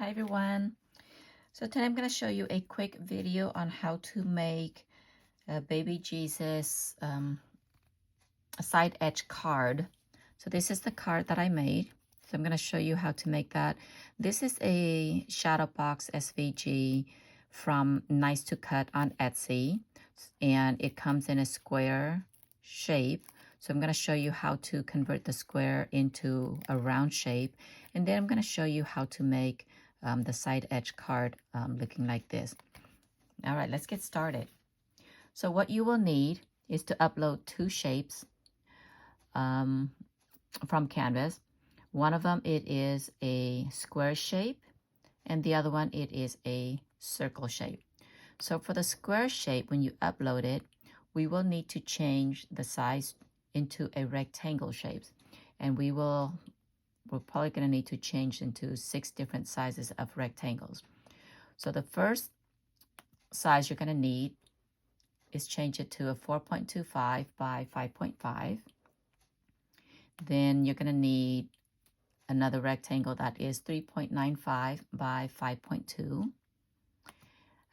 Hi everyone. So today I'm going to show you a quick video on how to make a baby Jesus a side edge card. So this is the card that I made. So I'm going to show you how to make that. This is a shadow box SVG from Nice to Cut on Etsy, and it comes in a square shape. So I'm going to show you how to convert the square into a round shape, and then I'm going to show you how to make the side edge card looking like this. All right, let's get started. So what you will need is to upload two shapes from Canvas. One of them, it is a square shape, and the other one, it is a circle shape. So for the square shape, when you upload it, we will need to change the size into a rectangle shape. And we're probably going to need to change into 6 different sizes of rectangles. So the first size you're going to need is change it to a 4.25 by 5.5. Then you're going to need another rectangle that is 3.95 by 5.2.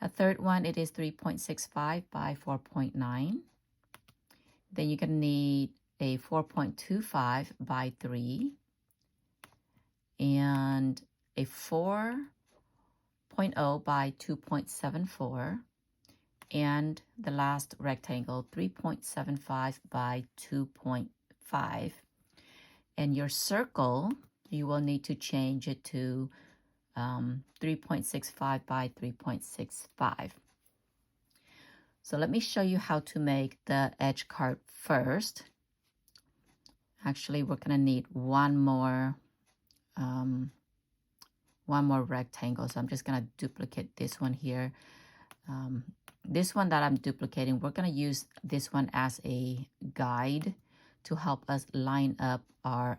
A third one, it is 3.65 by 4.9. Then you're going to need a 4.25 by 3 and a 4.0 by 2.74, and the last rectangle, 3.75 by 2.5. And your circle, you will need to change it to 3.65 by 3.65. So let me show you how to make the edge card first. Actually, we're going to need one more rectangle. So I'm just going to duplicate this one here. This one that I'm duplicating, we're going to use this one as a guide to help us line up our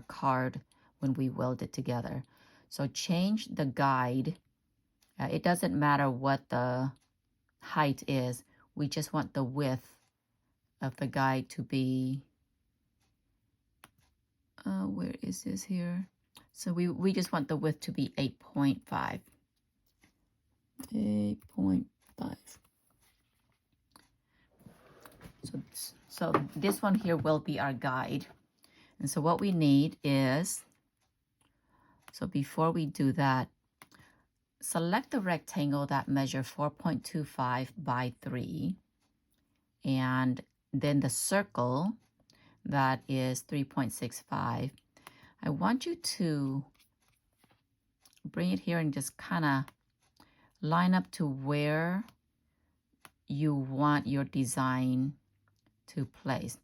card when we weld it together. So change the guide. It doesn't matter what the height is. We just want the width of the guide to be, where is this here? So we just want the width to be 8.5. 8.5. So this one here will be our guide. And so what we need is, so before we do that, select the rectangle that measures 4.25 by 3, and then the circle that is 3.65. I want you to bring it here and just kind of line up to where you want your design to place,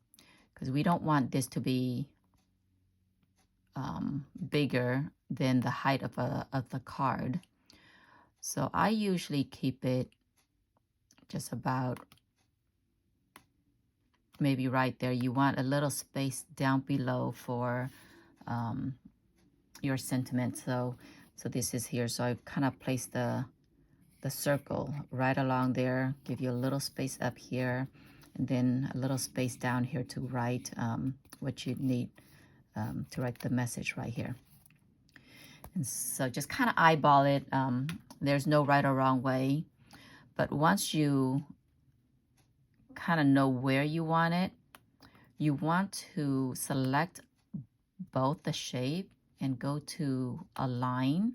because we don't want this to be bigger than the height of the card. So I usually keep it just about maybe right there. You want a little space down below for your sentiment. So this is here. So I kind of place the circle right along there, give you a little space up here, and then a little space down here to write what you need to write the message right here. And so just kind of eyeball it. There's no right or wrong way, but once you kind of know where you want it, you want to select both the shape and go to align,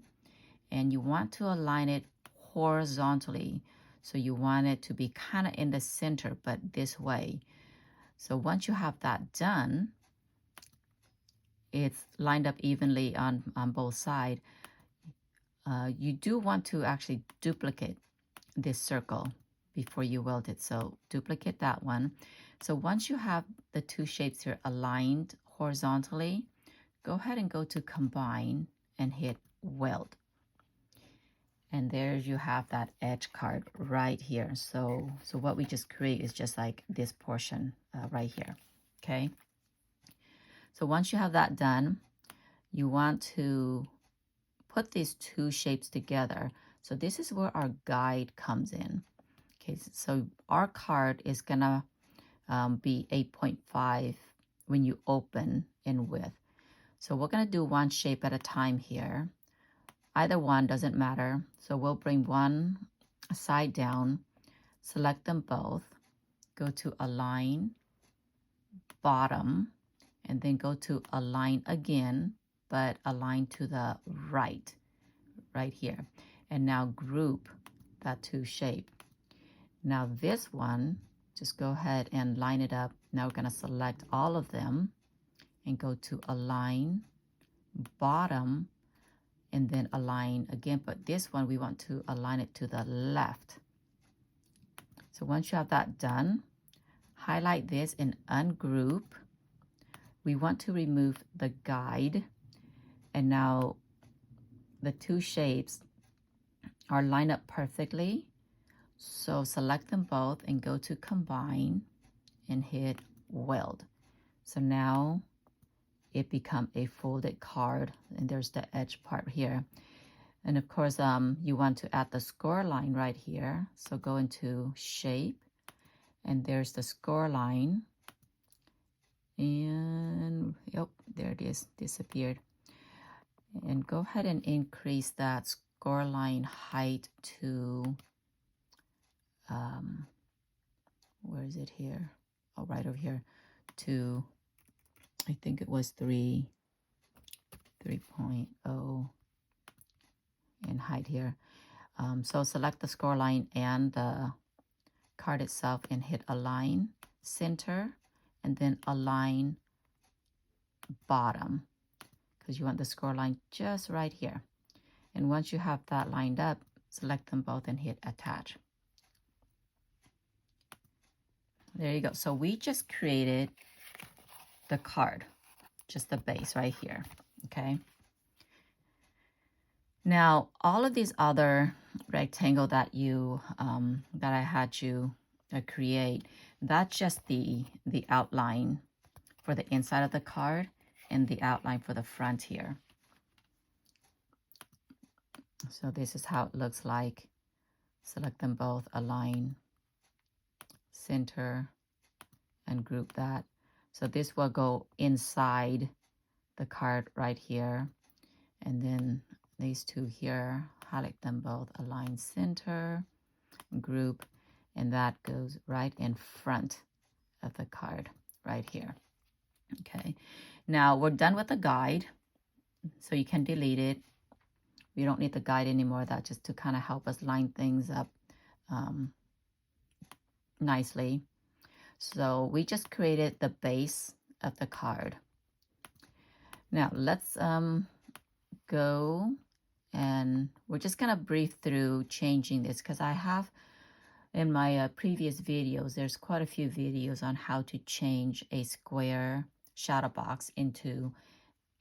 and you want to align it horizontally. So you want it to be kind of in the center, but this way. So once you have that done, it's lined up evenly on both sides. You do want to actually duplicate this circle before you weld it. So duplicate that one. So once you have the two shapes here aligned horizontally, go ahead and go to combine and hit weld. And there you have that edge card right here. So what we just create is just like this portion right here, okay? So once you have that done, you want to put these two shapes together. So this is where our guide comes in. Okay, so our card is gonna be 8.5 when you open in width. So we're gonna do one shape at a time here. Either one doesn't matter. So we'll bring one side down, select them both, go to Align, Bottom, and then go to Align again, but align to the right here. And now group that two shape. Now this one, just go ahead and line it up. Now we're going to select all of them and go to Align, Bottom, and then align again. But this one, we want to align it to the left. So once you have that done, highlight this and ungroup. We want to remove the guide. And now the two shapes are lined up perfectly. So select them both and go to Combine and hit Weld. So now it become a folded card, and there's the edge part here. And of course, you want to add the score line right here. So go into Shape, and there's the score line. And yep, there it is, disappeared. And go ahead and increase that score line height to, where is it here? Oh, right over here, to, I think it was 3.0 in height here. So select the score line and the card itself and hit Align, Center, and then Align, Bottom, because you want the score line just right here. And once you have that lined up, select them both and hit Attach. There you go. So we just created the card, just the base right here, okay? Now, all of these other rectangle that you that I had you create, that's just the outline for the inside of the card and the outline for the front here. So this is how it looks like. Select them both, align, center, and group that. So this will go inside the card right here. And then these two here, highlight them both, align, center, group, and that goes right in front of the card right here. Okay, now we're done with the guide, so you can delete it. We don't need the guide anymore. That's just to kind of help us line things up nicely. So we just created the base of the card. Now let's go, and we're just gonna brief through changing this, because I have in my previous videos, there's quite a few videos on how to change a square shadow box into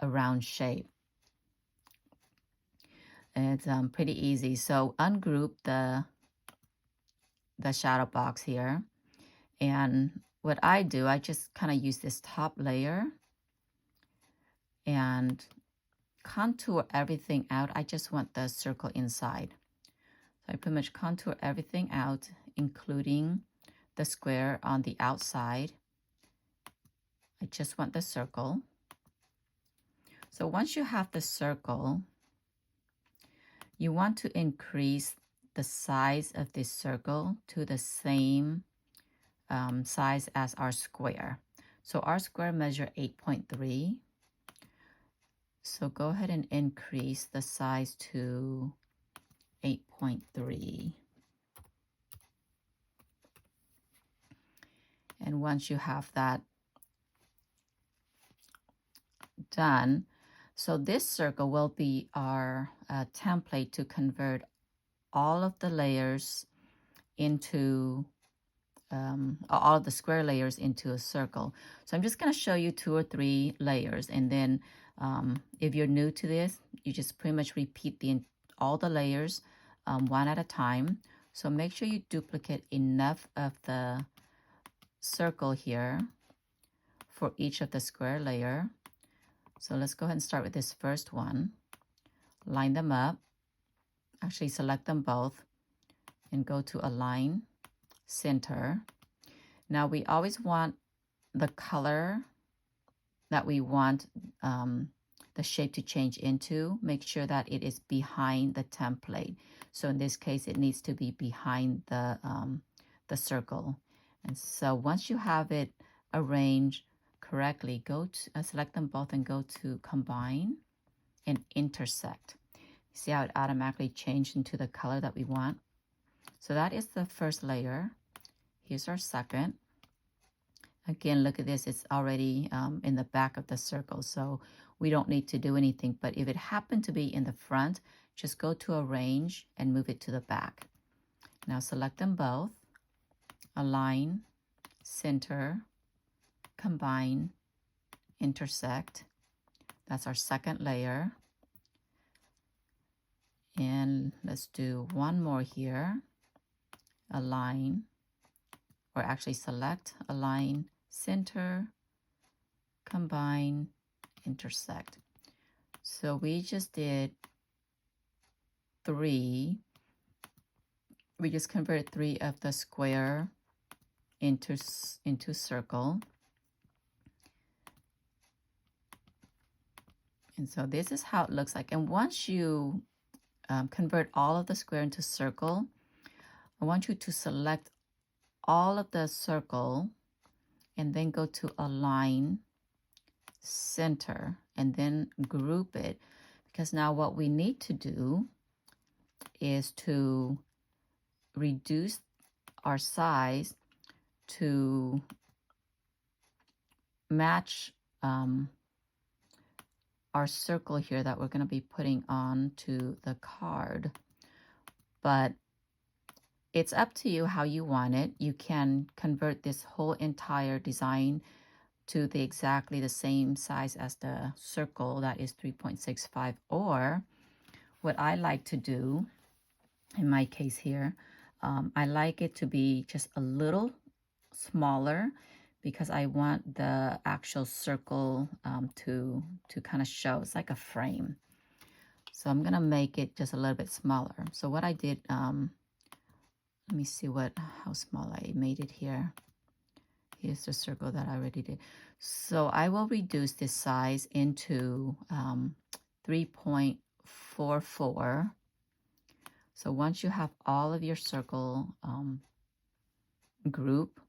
a round shape. It's pretty easy. So ungroup the shadow box here, and what I do, I just kind of use this top layer and contour everything out. I just want the circle inside. So I pretty much contour everything out, including the square on the outside. I just want the circle. So once you have the circle, you want to increase the size of this circle to the same size as our square. So our square measure 8.3. So go ahead and increase the size to 8.3. And once you have that done, so this circle will be our template to convert all of the layers into, all of the square layers into a circle. So I'm just going to show you 2 or 3 layers, and then if you're new to this, you just pretty much repeat all the layers one at a time. So make sure you duplicate enough of the circle here for each of the square layer. So let's go ahead and start with this first one. Line them up. Actually, select them both and go to Align, Center. Now we always want the color that we want the shape to change into, make sure that it is behind the template. So in this case, it needs to be behind the circle. And so once you have it arranged correctly, go to select them both and go to combine and intersect. See how it automatically changed into the color that we want? So that is the first layer. Here's our second. Again, look at this. It's already in the back of the circle, so we don't need to do anything. But if it happened to be in the front, just go to Arrange and move it to the back. Now select them both, align, center, combine, intersect. That's our second layer. And let's do one more here. Align, or actually select, align, center, combine, intersect. So we just did 3. We just converted 3 of the square into circle. And so this is how it looks like. And once you convert all of the square into circle, I want you to select all of the circle and then go to Align, Center, and then group it. Because now what we need to do is to reduce our size to match our circle here that we're going to be putting onto the card. But it's up to you how you want it. You can convert this whole entire design to exactly the same size as the circle, that is 3.65. Or what I like to do, in my case here, I like it to be just a little smaller because I want the actual circle to kind of show. It's like a frame. So I'm going to make it just a little bit smaller. So what I did, let me see how small I made it here. Here's the circle that I already did. So I will reduce this size into 3.44. So once you have all of your circle group,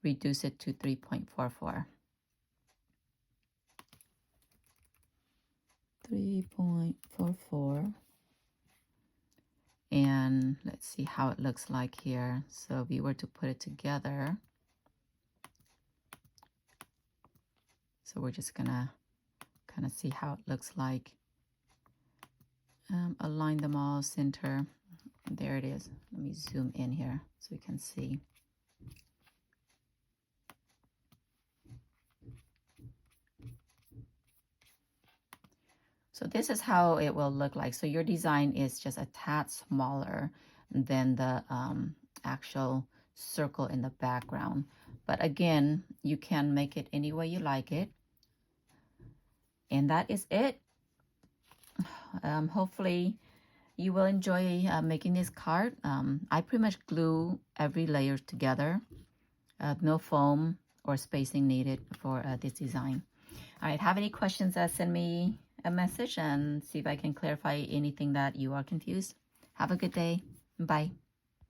reduce it to 3.44. 3.44. And let's see how it looks like here. So if we were to put it together, so we're just gonna kind of see how it looks like. Align them all, center. There it is. Let me zoom in here so you can see. So this is how it will look like. So your design is just a tad smaller than the actual circle in the background. But again, you can make it any way you like it. And that is it. Hopefully you will enjoy making this card. I pretty much glue every layer together. No foam or spacing needed for this design. All right, have any questions, send me a message and see if I can clarify anything that you are confused. Have a good day. Bye.